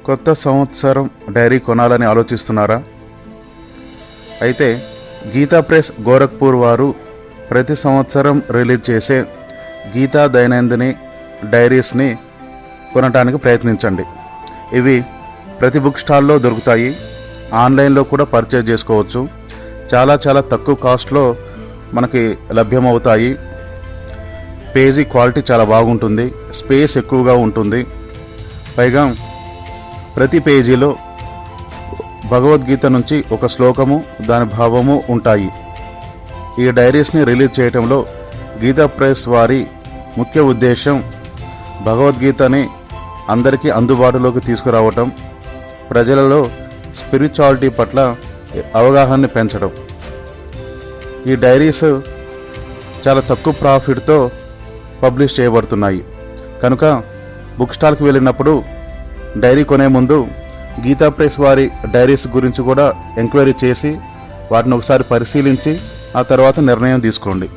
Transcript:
కొత్త సంవత్సరం డైరీ కొనాలని ఆలోచిస్తున్నారా? అయితే గీతా ప్రెస్ గోరఖ్పూర్ వారు ప్రతి సంవత్సరం రిలీజ్ చేసే గీతా దైనందిని డైరీస్ని కొనడానికి ప్రయత్నించండి. ఇవి ప్రతి బుక్ స్టాల్లో దొరుకుతాయి. ఆన్లైన్లో కూడా పర్చేజ్ చేసుకోవచ్చు. చాలా తక్కువ కాస్ట్లో మనకి లభ్యమవుతాయి. పేజీ క్వాలిటీ చాలా బాగుంటుంది. స్పేస్ ఎక్కువగా ఉంటుంది. పైగా ప్రతి పేజీలో భగవద్గీత నుంచి ఒక శ్లోకము, దాని భావము ఉంటాయి. ఈ డైరీస్ని రిలీజ్ చేయడంలో గీతా ప్రెస్ వారి ముఖ్య ఉద్దేశం భగవద్గీతని అందరికీ అందుబాటులోకి తీసుకురావటం, ప్రజలలో స్పిరిచువాలిటీ పట్ల అవగాహనని పెంచడం. ఈ డైరీస్ చాలా తక్కువ ప్రాఫిట్తో పబ్లిష్ చేయబడుతున్నాయి. కనుక బుక్ స్టాల్కి వెళ్ళినప్పుడు డైరీ కొనే ముందు గీతా ప్రెస్ వారి డైరీస్ గురించి కూడా ఎంక్వైరీ చేసి వాటిని ఒకసారి పరిశీలించి ఆ తర్వాత నిర్ణయం తీసుకోండి.